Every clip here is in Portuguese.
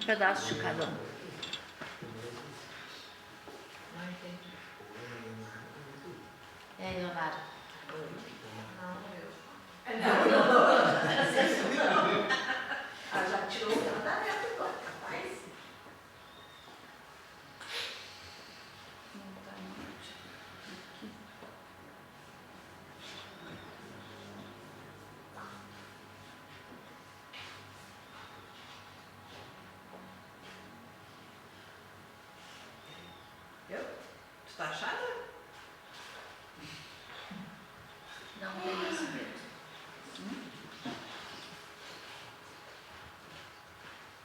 pedaço de cada um. E aí, Leonardo? Ela já tirou o tratamento agora, rapaz. Tu tá achada? Não tem esse medo.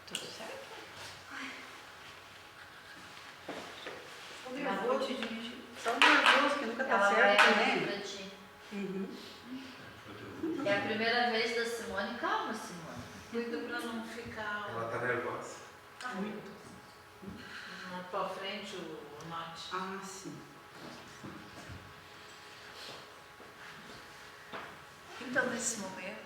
Tudo certo? Só nervoso. Só nervoso, que nunca tá Ela certo, vai né? pra ti. É a primeira vez da Simone. Calma, Simone. Cuida pra não ficar... Ela tá nervosa. Muito. Não pra frente o note. Ah, sim. Então, nesse momento,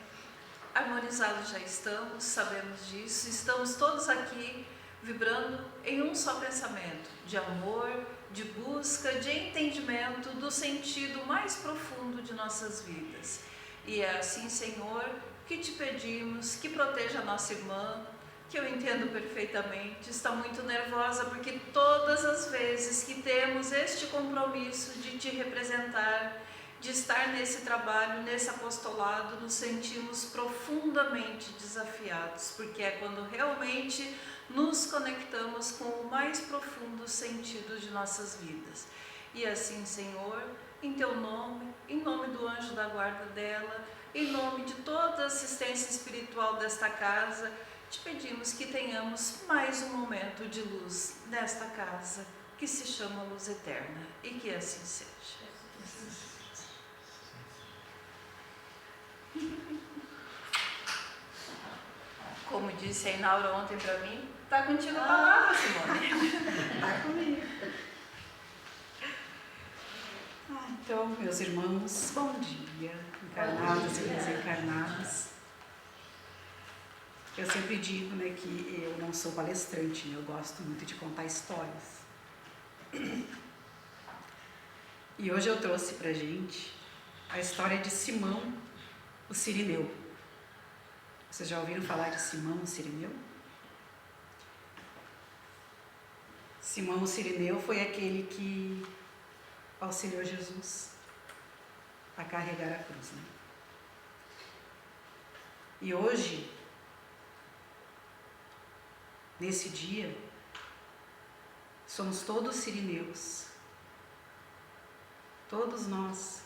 harmonizados já estamos, sabemos disso, estamos todos aqui vibrando em um só pensamento, de amor, de busca, de entendimento do sentido mais profundo de nossas vidas. E é assim, Senhor, que te pedimos que proteja a nossa irmã, que eu entendo perfeitamente, está muito nervosa porque todas as vezes que temos este compromisso de te representar, de estar nesse trabalho, nesse apostolado, nos sentimos profundamente desafiados, porque é quando realmente nos conectamos com o mais profundo sentido de nossas vidas. E assim, Senhor, em Teu nome, em nome do anjo da guarda dela, em nome de toda a assistência espiritual desta casa, te pedimos que tenhamos mais um momento de luz nesta casa, que se chama Luz Eterna, e que assim seja. Como disse a Inaura ontem para mim, tá contigo a palavra, Simone. Tá comigo. Então, meus irmãos, bom dia, encarnados e desencarnados. Eu sempre digo, né, que eu não sou palestrante, né, eu gosto muito de contar histórias. E hoje eu trouxe pra gente a história de Simão, o Cirineu. Vocês já ouviram falar de Simão, o Cirineu? Simão, o Cirineu, foi aquele que auxiliou Jesus a carregar a cruz, né? E hoje, nesse dia, somos todos sirineus. Todos nós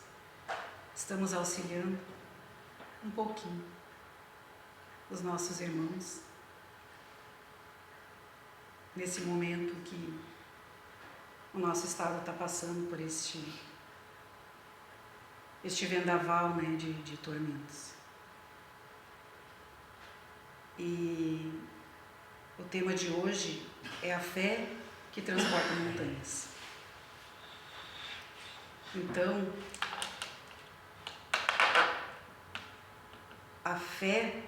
estamos auxiliando um pouquinho os nossos irmãos nesse momento que o nosso estado está passando por este vendaval, né, de tormentos. E o tema de hoje é a fé que transporta montanhas. Então, a fé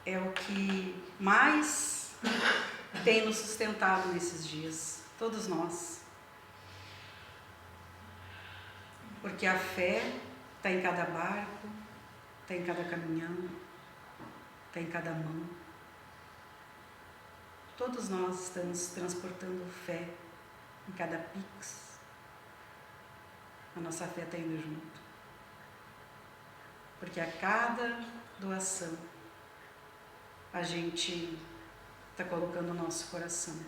é o que mais tem nos sustentado nesses dias, todos nós. Porque a fé está em cada barco, está em cada caminhão, está em cada mão. Todos nós estamos transportando fé em cada pix. A nossa fé está indo junto. Porque a cada doação, a gente está colocando o nosso coração.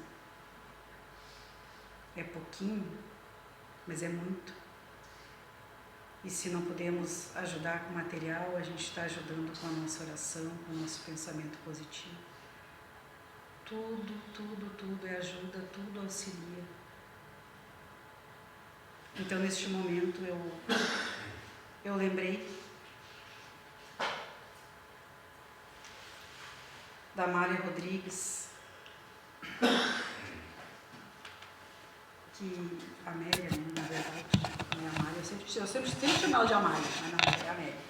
É pouquinho, mas é muito. E se não podemos ajudar com material, a gente está ajudando com a nossa oração, com o nosso pensamento positivo. Tudo é ajuda, tudo auxilia. Então, neste momento, eu lembrei da Amália Rodrigues, que Amélia, né, na verdade, não é Amália, eu sempre chamo ela de Amália, mas não, é Amélia.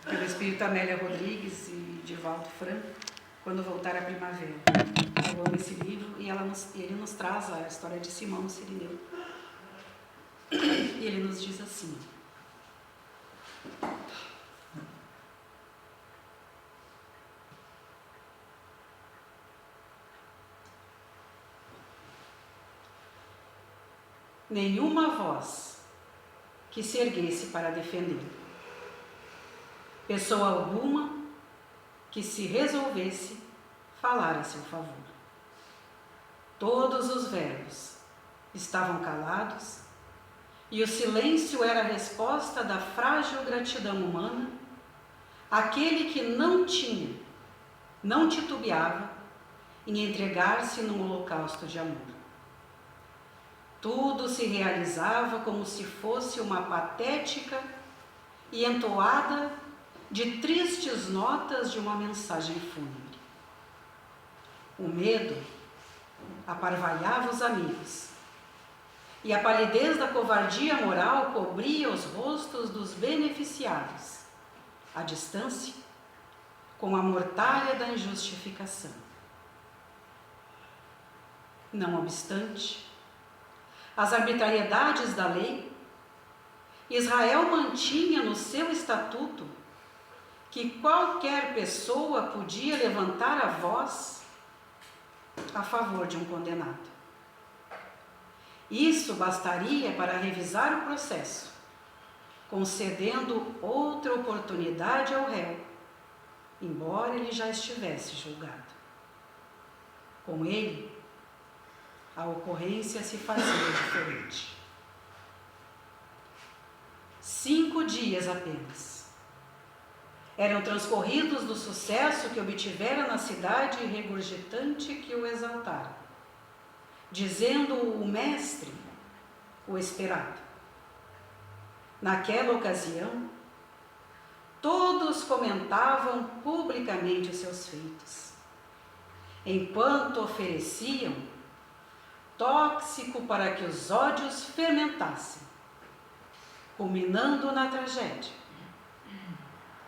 Pelo Espírito Amélia Rodrigues e Divaldo Franco, Quando Voltar a Primavera. Eu amo esse livro e ele nos traz a história de Simão Sirineu. E ele nos diz assim: nenhuma voz que se erguesse para defendê-lo, pessoa alguma que se resolvesse falar a seu favor. Todos os verbos estavam calados e o silêncio era a resposta da frágil gratidão humana àquele que não titubeava em entregar-se num holocausto de amor. Tudo se realizava como se fosse uma patética e entoada de tristes notas de uma mensagem fúnebre. O medo aparvalhava os amigos, e a palidez da covardia moral cobria os rostos dos beneficiados, à distância, com a mortalha da injustificação. Não obstante as arbitrariedades da lei, Israel mantinha no seu estatuto que qualquer pessoa podia levantar a voz a favor de um condenado. Isso bastaria para revisar o processo, concedendo outra oportunidade ao réu, embora ele já estivesse julgado. Com ele, a ocorrência se fazia diferente. 5 dias apenas eram transcorridos do sucesso que obtivera na cidade regurgitante que o exaltara, dizendo o mestre o esperado. Naquela ocasião, todos comentavam publicamente os seus feitos, enquanto ofereciam tóxico para que os ódios fermentassem, culminando na tragédia,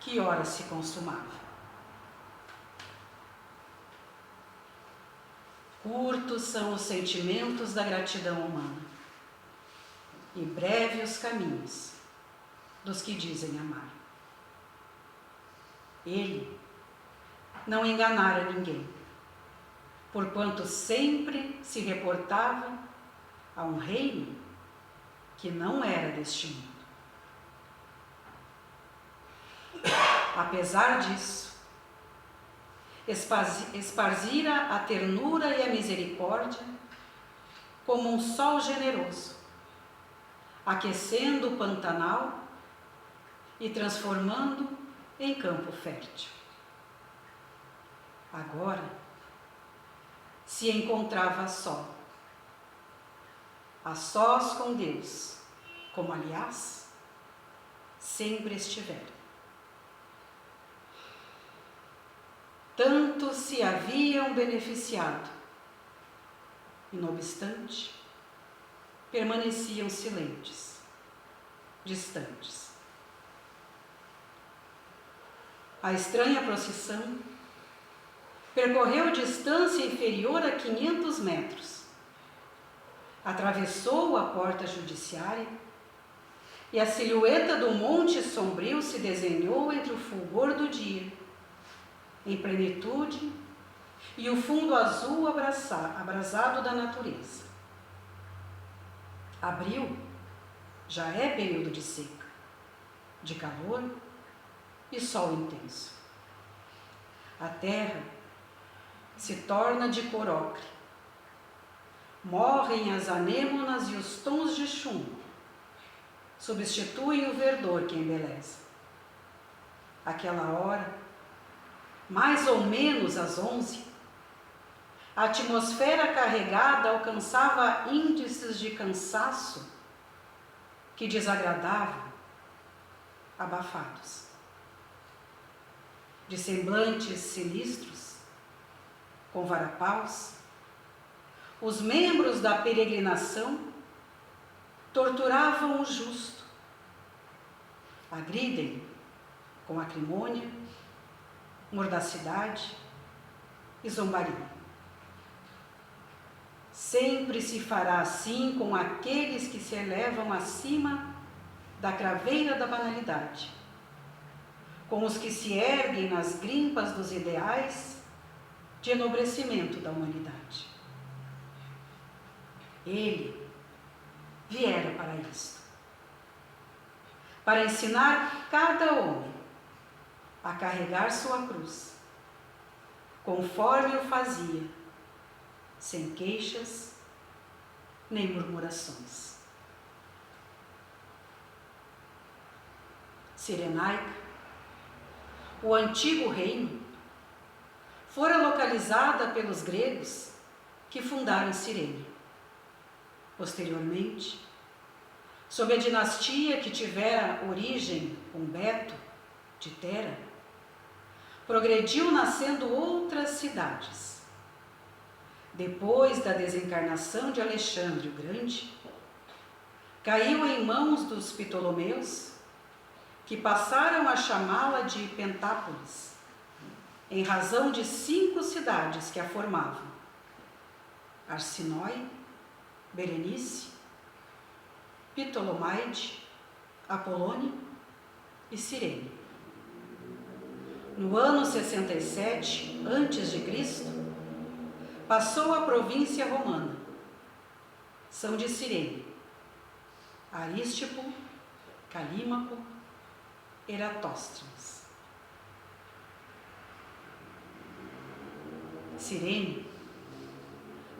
que ora se consumava. Curtos são os sentimentos da gratidão humana, e breves os caminhos dos que dizem amar. Ele não enganara ninguém, porquanto sempre se reportava a um reino que não era deste mundo. Apesar disso, esparzira a ternura e a misericórdia como um sol generoso, aquecendo o Pantanal e transformando em campo fértil. Agora se encontrava a sós com Deus, como aliás sempre estivera. Tanto se haviam beneficiado, e não obstante, permaneciam silentes, distantes. A estranha procissão percorreu distância inferior a 500 metros, atravessou a porta judiciária e a silhueta do Monte Sombrio se desenhou entre o fulgor do dia, em plenitude, e o fundo azul abrasado da natureza. Abril já é período de seca, de calor e sol intenso. A terra se torna de cor ocre. Morrem as anêmonas e os tons de chumbo substituem o verdor que embeleza. Aquela hora, mais ou menos às 11, a atmosfera carregada alcançava índices de cansaço que desagradavam, abafados. De semblantes sinistros, com varapaus, os membros da peregrinação torturavam o justo. Agridem com acrimônia, mordacidade e zombaria. Sempre se fará assim com aqueles que se elevam acima da craveira da banalidade, com os que se erguem nas grimpas dos ideais de enobrecimento da humanidade. Ele viera para isto, para ensinar cada homem a carregar sua cruz, conforme o fazia, sem queixas nem murmurações. Cirenaica, o antigo reino, fora localizada pelos gregos que fundaram Cirene. Posteriormente, sob a dinastia que tivera origem com Beto de Tera, progrediu nascendo outras cidades. Depois da desencarnação de Alexandre o Grande, caiu em mãos dos Ptolomeus, que passaram a chamá-la de Pentápolis, em razão de 5 cidades que a formavam: Arsinói, Berenice, Ptolomaide, Apolônia e Cirene. No ano 67 a.C., passou a província romana. São de Cirene Arístipo, Calímaco, Eratóstenes. Cirene,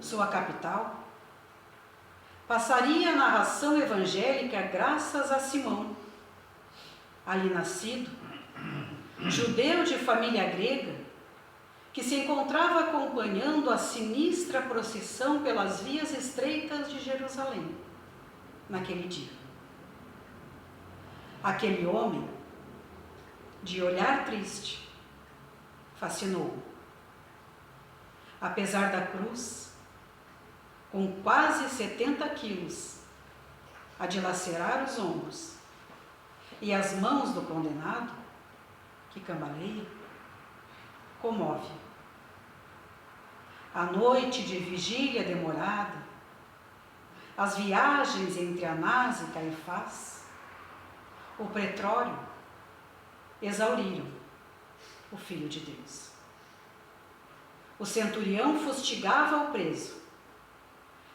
sua capital, passaria a narração evangélica graças a Simão, ali nascido, judeu de família grega, que se encontrava acompanhando a sinistra procissão pelas vias estreitas de Jerusalém, naquele dia. Aquele homem, de olhar triste, fascinou-o. Apesar da cruz, com quase 70 quilos, a dilacerar os ombros, e as mãos do condenado, que cambaleia, comove. A noite de vigília demorada, as viagens entre Anás e Caifás, o pretório, exauriram o Filho de Deus. O centurião fustigava o preso,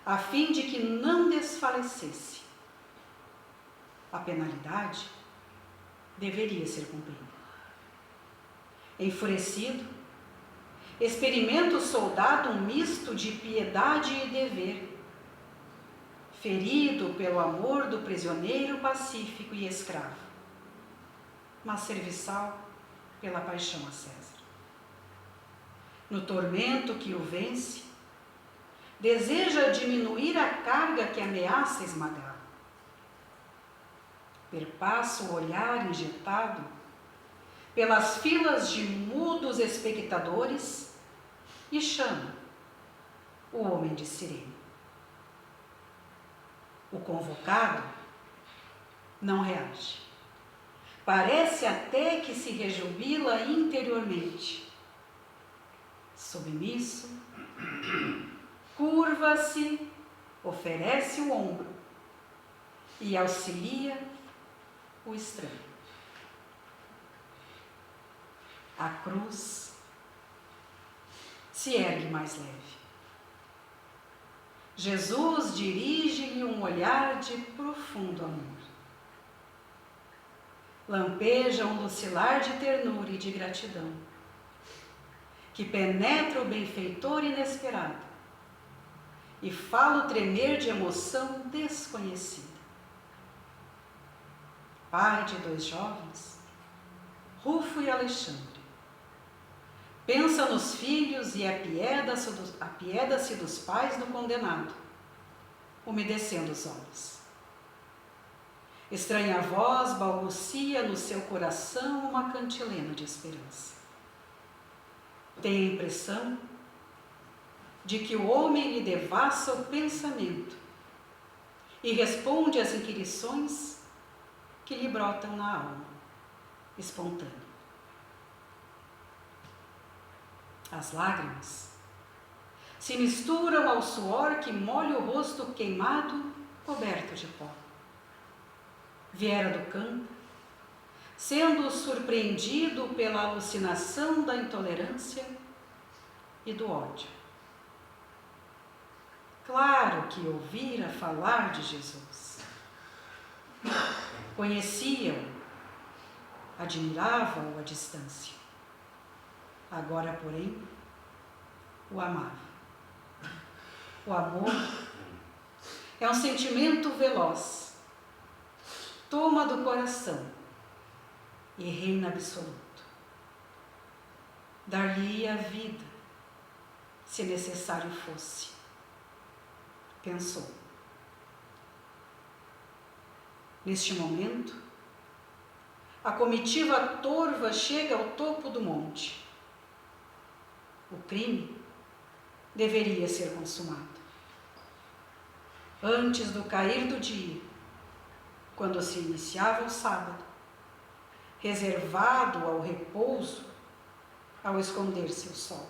a fim de que não desfalecesse. A penalidade deveria ser cumprida. Enfurecido, experimenta o soldado um misto de piedade e dever, ferido pelo amor do prisioneiro pacífico e escravo, mas serviçal pela paixão a César. No tormento que o vence, deseja diminuir a carga que ameaça esmagá-lo. Perpassa o olhar injetado pelas filas de mudos espectadores e chama o homem de Cirene. O convocado não reage. Parece até que se rejubila interiormente. Submisso, curva-se, oferece o ombro e auxilia o estranho. A cruz se ergue mais leve. Jesus dirige-lhe um olhar de profundo amor. Lampeja um lucilar de ternura e de gratidão, que penetra o benfeitor inesperado e fala o tremer de emoção desconhecida. Pai de 2 jovens, Rufo e Alexandre, pensa nos filhos e apieda-se dos pais do condenado, umedecendo os olhos. Estranha voz balbucia no seu coração uma cantilena de esperança. Tem a impressão de que o homem lhe devassa o pensamento e responde às inquirições que lhe brotam na alma. espontâneo. As lágrimas se misturam ao suor que molha o rosto queimado, coberto de pó. Viera do campo, sendo surpreendido pela alucinação da intolerância e do ódio. Claro que ouvira falar de Jesus. Conhecia-o, admirava-o à distância. Agora, porém, o amava. O amor é um sentimento veloz, toma do coração e reina absoluto. Dar-lhe a vida, se necessário fosse. Pensou. Neste momento, a comitiva torva chega ao topo do monte. O crime deveria ser consumado. Antes do cair do dia, quando se iniciava o sábado, reservado ao repouso, ao esconder-se o sol.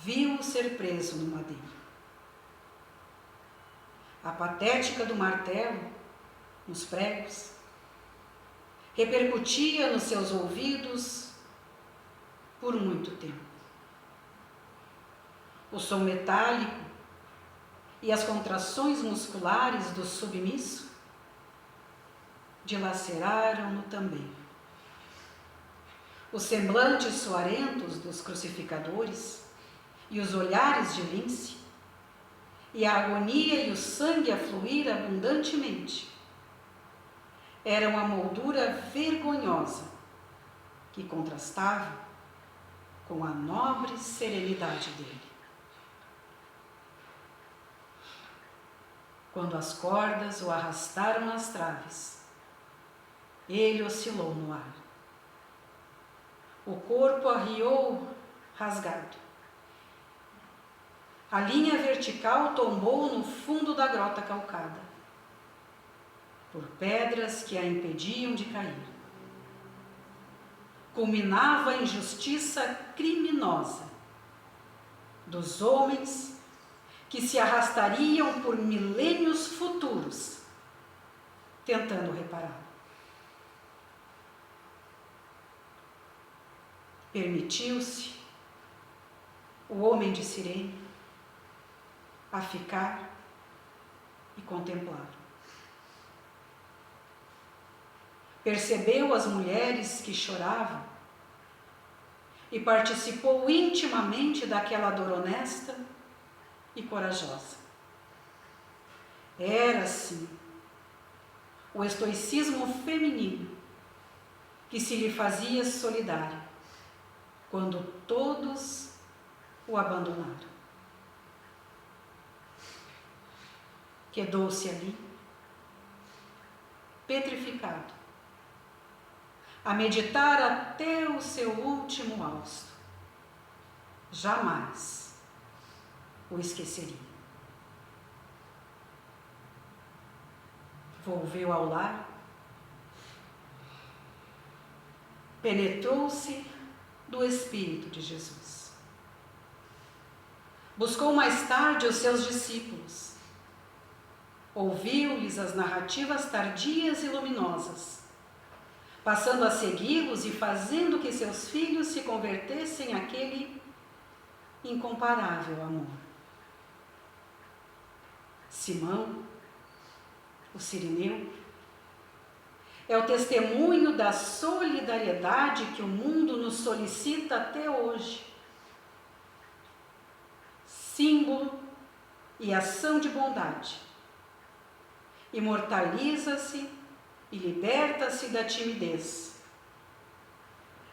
Viu-o ser preso no madeiro. A patética do martelo, nos pregos, repercutia nos seus ouvidos por muito tempo. O som metálico e as contrações musculares do submisso dilaceraram-no também. Os semblantes suarentos dos crucificadores e os olhares de lince, e a agonia e o sangue a fluir abundantemente, eram a moldura vergonhosa que contrastava com a nobre serenidade dele. Quando as cordas o arrastaram nas traves, ele oscilou no ar. O corpo arriou rasgado. A linha vertical tombou no fundo da grota calcada, por pedras que a impediam de cair. Culminava a injustiça criminosa dos homens que se arrastariam por milênios futuros, tentando repará-lo. Permitiu-se o homem de Cirene a ficar e contemplar. Percebeu as mulheres que choravam e participou intimamente daquela dor honesta e corajosa. Era, assim, o estoicismo feminino que se lhe fazia solidário quando todos o abandonaram. Quedou-se ali, petrificado, a meditar até o seu último hausto. Jamais o esqueceria. Volveu ao lar, penetrou-se do Espírito de Jesus. Buscou mais tarde os seus discípulos. Ouviu-lhes as narrativas tardias e luminosas, passando a segui-los e fazendo que seus filhos se convertessem àquele incomparável amor. Simão, o Cirineu, é o testemunho da solidariedade que o mundo nos solicita até hoje. Símbolo e ação de bondade. Imortaliza-se e liberta-se da timidez,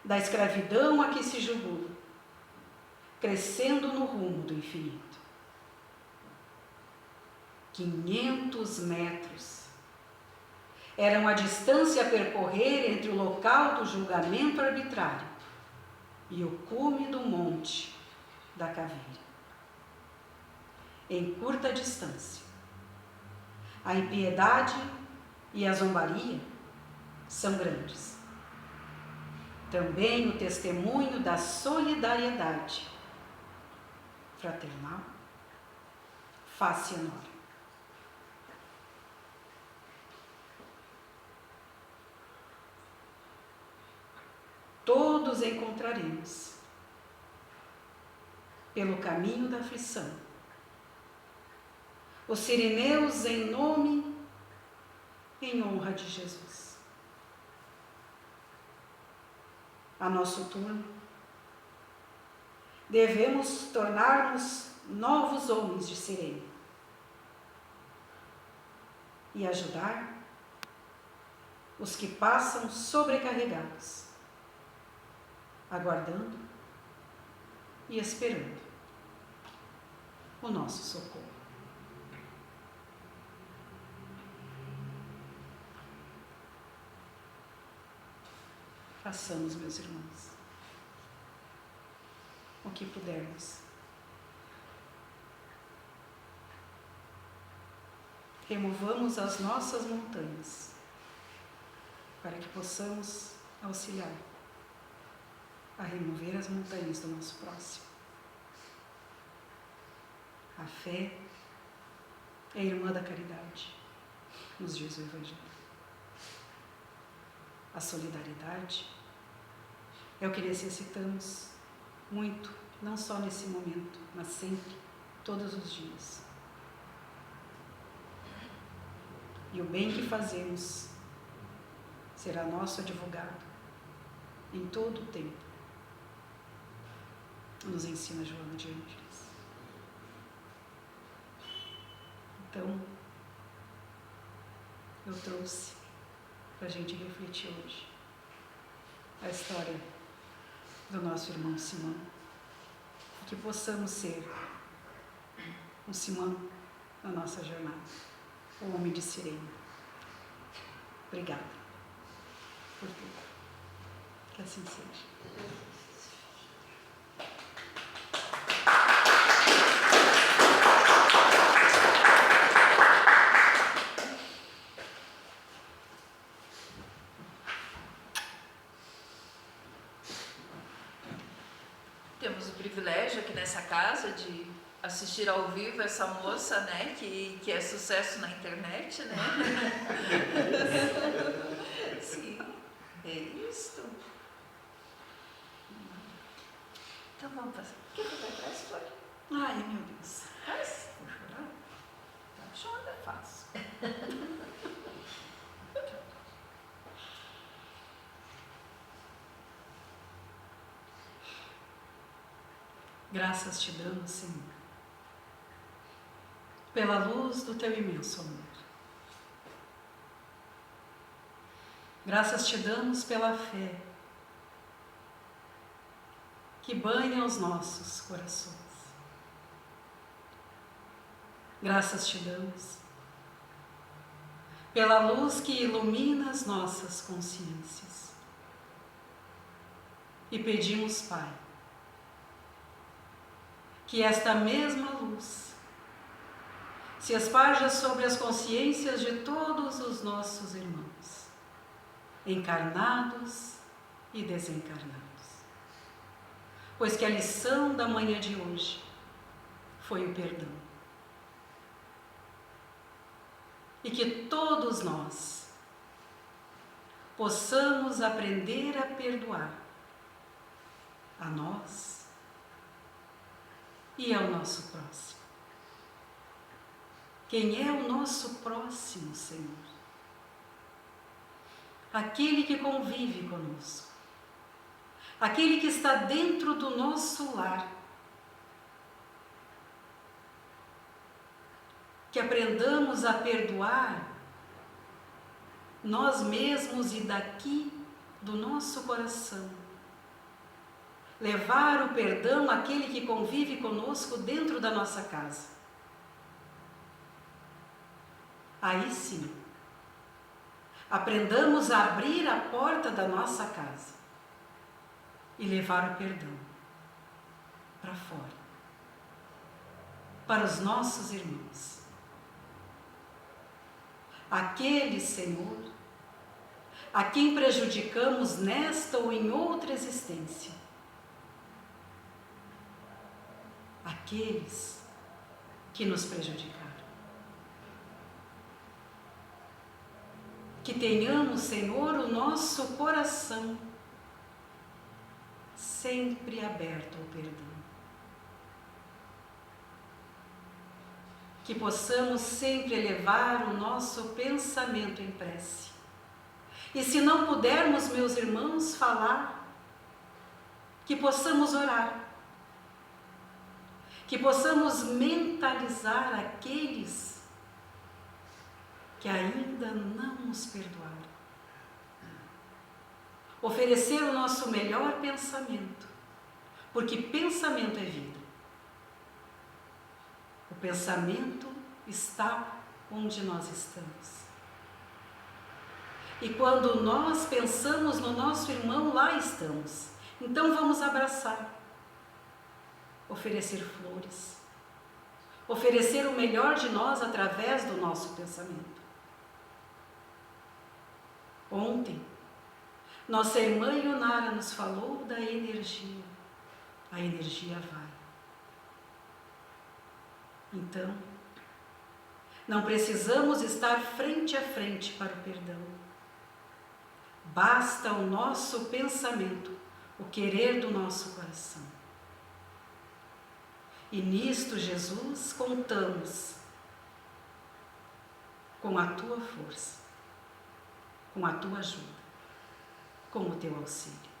da escravidão a que se jugula, crescendo no rumo do infinito. 500 metros eram a distância a percorrer entre o local do julgamento arbitrário e o cume do monte da caveira. Em curta distância, A impiedade e a zombaria são grandes. Também o testemunho da solidariedade fraternal faz-se enorme. Todos encontraremos pelo caminho da aflição os sirineus em nome, em honra de Jesus. A nosso turno, devemos tornar-nos novos homens de sirene e ajudar os que passam sobrecarregados, aguardando e esperando o nosso socorro. Façamos, meus irmãos, o que pudermos. Removamos as nossas montanhas para que possamos auxiliar a remover as montanhas do nosso próximo. A fé é a irmã da caridade, nos diz o Evangelho. A solidariedade é o que necessitamos muito, não só nesse momento, mas sempre, todos os dias. E o bem que fazemos será nosso advogado em todo o tempo, nos ensina Joana de Ângeles. Então, eu trouxe para a gente refletir hoje a história do nosso irmão Simão, e que possamos ser um Simão na nossa jornada, o homem de sirene. Obrigada por tudo. Que assim seja. Temos o privilégio aqui nessa casa de assistir ao vivo essa moça, né, que é sucesso na internet, né? Sim, é isso. Então vamos fazer. O que vai atrás, Flor? Ai, meu Deus. Faz? Vou chorar? Tá chorando, é fácil. Graças te damos, Senhor, pela luz do teu imenso amor. Graças te damos pela fé que banha os nossos corações. Graças te damos pela luz que ilumina as nossas consciências. E pedimos, Pai, que esta mesma luz se esparja sobre as consciências de todos os nossos irmãos, encarnados e desencarnados. Pois que a lição da manhã de hoje foi o perdão. E que todos nós possamos aprender a perdoar a nós e ao nosso próximo. Quem é o nosso próximo, Senhor? Aquele que convive conosco, aquele que está dentro do nosso lar. Que aprendamos a perdoar nós mesmos e daqui do nosso coração. Levar o perdão àquele que convive conosco dentro da nossa casa. Aí sim, aprendamos a abrir a porta da nossa casa e levar o perdão para fora, para os nossos irmãos. Aqueles, Senhor, a quem prejudicamos nesta ou em outra existência. Aqueles que nos prejudicaram. Que tenhamos, Senhor, o nosso coração sempre aberto ao perdão. Que possamos sempre elevar o nosso pensamento em prece. E se não pudermos, meus irmãos, falar, que possamos orar. Que possamos mentalizar aqueles que ainda não nos perdoaram. Oferecer o nosso melhor pensamento, porque pensamento é vida. O pensamento está onde nós estamos. E quando nós pensamos no nosso irmão, lá estamos. Então vamos abraçar, oferecer flores, oferecer o melhor de nós através do nosso pensamento. Ontem, nossa irmã Ionara nos falou da energia. A energia vai. Então, não precisamos estar frente a frente para o perdão. Basta o nosso pensamento, o querer do nosso coração. E nisto, Jesus, contamos com a tua força, com a tua ajuda, com o teu auxílio.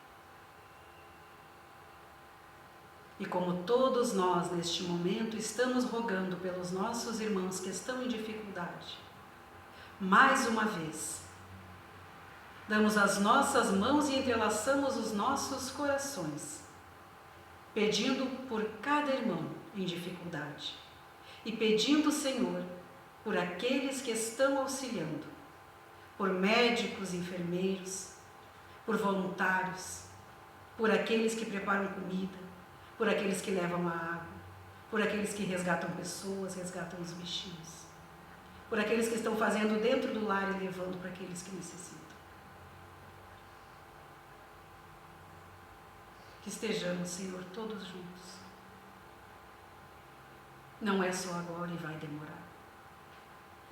E como todos nós, neste momento, estamos rogando pelos nossos irmãos que estão em dificuldade, mais uma vez, damos as nossas mãos e entrelaçamos os nossos corações, pedindo por cada irmão em dificuldade e pedindo, Senhor, por aqueles que estão auxiliando, por médicos, enfermeiros, por voluntários, por aqueles que preparam comida, por aqueles que levam a água, por aqueles que resgatam pessoas, resgatam os bichinhos, por aqueles que estão fazendo dentro do lar e levando para aqueles que necessitam. Que estejamos, Senhor, todos juntos. Não é só agora e vai demorar.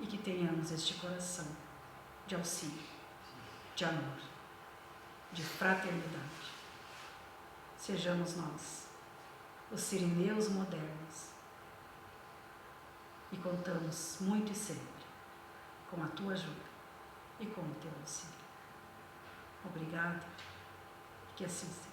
E que tenhamos este coração de auxílio, de amor, de fraternidade. Sejamos nós, os sirineus modernos, e contamos muito e sempre com a tua ajuda e com o teu auxílio. Obrigada, que assim seja.